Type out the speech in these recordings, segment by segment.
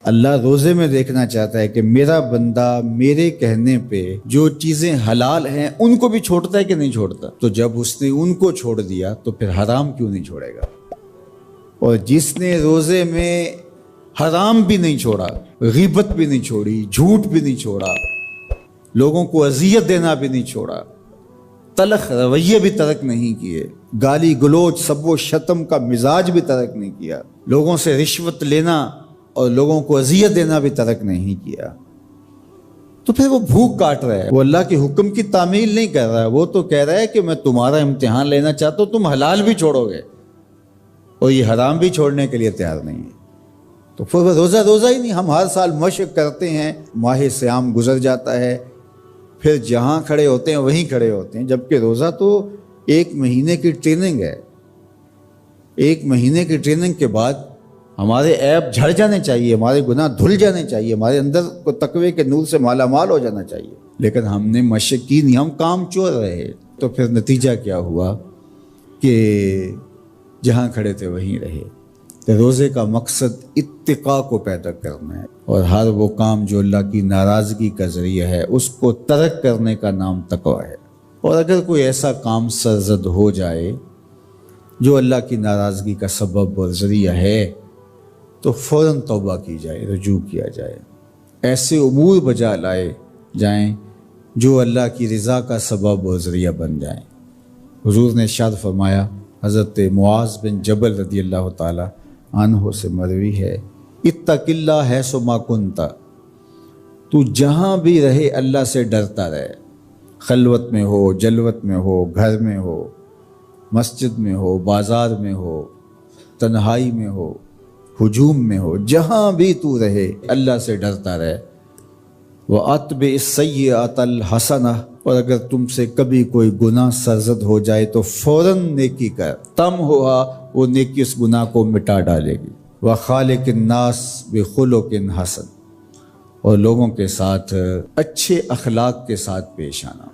اللہ روزے میں دیکھنا چاہتا ہے کہ میرا بندہ میرے کہنے پہ جو چیزیں حلال ہیں ان کو بھی چھوڑتا ہے کہ نہیں چھوڑتا. تو جب اس نے ان کو چھوڑ دیا تو پھر حرام کیوں نہیں چھوڑے گا؟ اور جس نے روزے میں حرام بھی نہیں چھوڑا، غیبت بھی نہیں چھوڑی، جھوٹ بھی نہیں چھوڑا، لوگوں کو اذیت دینا بھی نہیں چھوڑا، تلخ رویے بھی ترک نہیں کیے، گالی گلوچ سب و شتم کا مزاج بھی ترک نہیں کیا، لوگوں سے رشوت لینا اور لوگوں کو اذیت دینا بھی ترک نہیں کیا، تو پھر وہ بھوک کاٹ رہا ہے. وہ اللہ کے حکم کی تعمیل نہیں کر رہا ہے، وہ تو کہہ رہا ہے کہ میں تمہارا امتحان لینا چاہتا ہوں، تم حلال بھی چھوڑو گے اور یہ حرام بھی چھوڑنے کے لیے تیار نہیں ہے. تو پھر وہ روزہ ہی نہیں. ہم ہر سال مشق کرتے ہیں، ماہ سیام گزر جاتا ہے، پھر جہاں کھڑے ہوتے ہیں وہیں کھڑے ہوتے ہیں، جبکہ روزہ تو 1 مہینے کی ٹریننگ ہے. 1 مہینے کی ٹریننگ کے بعد ہمارے عیب جھڑ جانے چاہیے، ہمارے گناہ دھل جانے چاہیے، ہمارے اندر کو تقوی کے نور سے مالا مال ہو جانا چاہیے. لیکن ہم نے مشق کی نہیں، ہم کام چور رہے. تو پھر نتیجہ کیا ہوا کہ جہاں کھڑے تھے وہیں رہے. روزے کا مقصد اتقاء کو پیدا کرنا ہے، اور ہر وہ کام جو اللہ کی ناراضگی کا ذریعہ ہے اس کو ترک کرنے کا نام تقویٰ ہے. اور اگر کوئی ایسا کام سرزد ہو جائے جو اللہ کی ناراضگی کا سبب اور ذریعہ ہے تو فوراً توبہ کی جائے، رجوع کیا جائے، ایسے امور بجا لائے جائیں جو اللہ کی رضا کا سبب اور ذریعہ بن جائیں. حضور نے ارشاد فرمایا، حضرت معاذ بن جبل رضی اللہ تعالی عنہ سے مروی ہے، اتق اللہ حیث ما کنت، تو جہاں بھی رہے اللہ سے ڈرتا رہے، خلوت میں ہو، جلوت میں ہو، گھر میں ہو، مسجد میں ہو، بازار میں ہو، تنہائی میں ہو، ہجوم میں ہو، جہاں بھی تو رہے اللہ سے ڈرتا رہے. وَأَتْبِعِ السَّيِّئَةَ الْحَسَنَةَ، اور اگر تم سے کبھی کوئی گناہ سرزد ہو جائے تو فوراً نیکی کر، تم ہوا وہ نیکی اس گناہ کو مٹا ڈالے گی. وَخَالِقِ النَّاسِ بِخُلُقٍ حَسَنٍ، اور لوگوں کے ساتھ اچھے اخلاق کے ساتھ پیش آنا.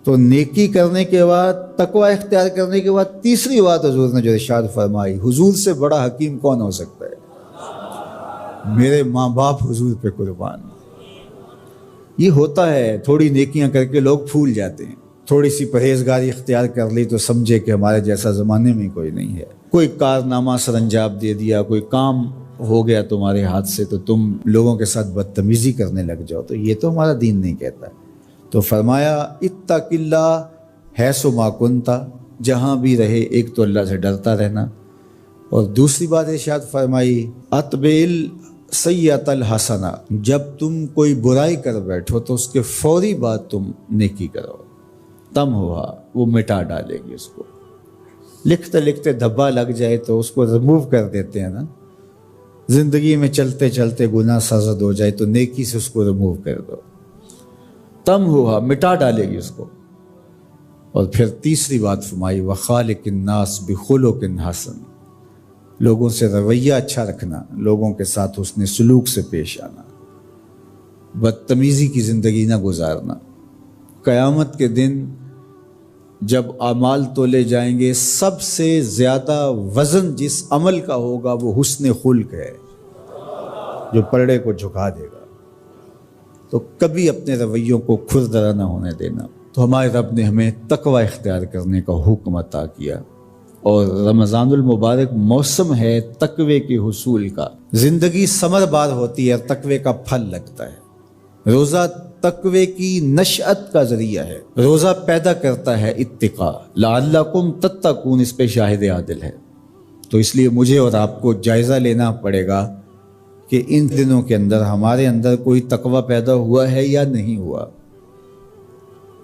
تو نیکی کرنے کے بعد، تقوی اختیار کرنے کے بعد، تیسری بات حضور نے جو ارشاد فرمائی، حضور سے بڑا حکیم کون ہو سکتا ہے؟ میرے ماں باپ حضور پہ قربان. یہ ہوتا ہے، تھوڑی نیکیاں کر کے لوگ پھول جاتے ہیں، تھوڑی سی پرہیزگاری اختیار کر لی تو سمجھے کہ ہمارے جیسا زمانے میں کوئی نہیں ہے. کوئی کارنامہ سر انجام دے دیا، کوئی کام ہو گیا تمہارے ہاتھ سے تو تم لوگوں کے ساتھ بدتمیزی کرنے لگ جاؤ. تو یہ تو ہمارا دین نہیں کہتا. تو فرمایا اتق اللہ حیث ما کنت، جہاں بھی رہے ایک تو اللہ سے ڈرتا رہنا، اور دوسری بات ارشاد فرمائی اتبع السیئۃ الحسنہ، جب تم کوئی برائی کر بیٹھو تو اس کے فوری بعد تم نیکی کرو، تم ہوا وہ مٹا ڈالے گی. اس کو لکھتے لکھتے دھبا لگ جائے تو اس کو ریموو کر دیتے ہیں نا. زندگی میں چلتے چلتے گناہ سرزد ہو جائے تو نیکی سے اس کو ریموو کر دو، تم ہوا مٹا ڈالے گی اس کو. اور پھر تیسری بات فرمائی وَخَالِقِ النَّاسِ بِخُلُقٍ حَسَنٍ، لوگوں سے رویہ اچھا رکھنا، لوگوں کے ساتھ حسن سلوک سے پیش آنا، بدتمیزی کی زندگی نہ گزارنا. قیامت کے دن جب اعمال تولے جائیں گے، سب سے زیادہ وزن جس عمل کا ہوگا وہ حسن خلق ہے، جو پلڑے کو جھکا دے گا. تو کبھی اپنے رویوں کو کھردرا نہ ہونے دینا. تو ہمارے رب نے ہمیں تقوی اختیار کرنے کا حکم عطا کیا، اور رمضان المبارک موسم ہے تقوی کے حصول کا. زندگی ثمر بار ہوتی ہے اور تقوی کا پھل لگتا ہے. روزہ تقوی کی نشأت کا ذریعہ ہے. روزہ پیدا کرتا ہے اتقاء، لعلکم تتقون، اس پہ شاہد عادل ہے. تو اس لیے مجھے اور آپ کو جائزہ لینا پڑے گا کہ ان دنوں کے اندر ہمارے اندر کوئی تقوی پیدا ہوا ہے یا نہیں ہوا.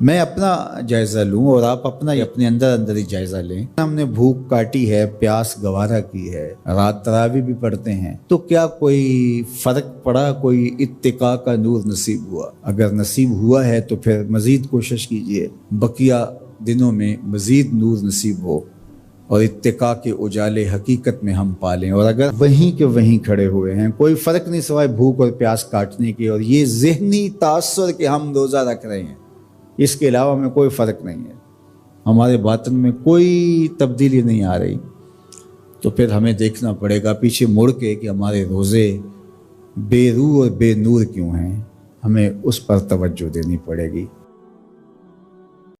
میں اپنا جائزہ لوں اور آپ اپنا اپنے اندر ہی جائزہ لیں. ہم نے بھوک کاٹی ہے، پیاس گوارا کی ہے، رات تراویح بھی پڑھتے ہیں، تو کیا کوئی فرق پڑا؟ کوئی اتقاء کا نور نصیب ہوا؟ اگر نصیب ہوا ہے تو پھر مزید کوشش کیجئے بقیہ دنوں میں مزید نور نصیب ہو اور اتقاء کے اجالے حقیقت میں ہم پالیں. اور اگر وہیں کے وہیں کھڑے ہوئے ہیں، کوئی فرق نہیں سوائے بھوک اور پیاس کاٹنے کے اور یہ ذہنی تاثر کہ ہم روزہ رکھ رہے ہیں، اس کے علاوہ میں کوئی فرق نہیں ہے، ہمارے باطن میں کوئی تبدیلی نہیں آ رہی، تو پھر ہمیں دیکھنا پڑے گا پیچھے مڑ کے کہ ہمارے روزے بے روح اور بے نور کیوں ہیں، ہمیں اس پر توجہ دینی پڑے گی۔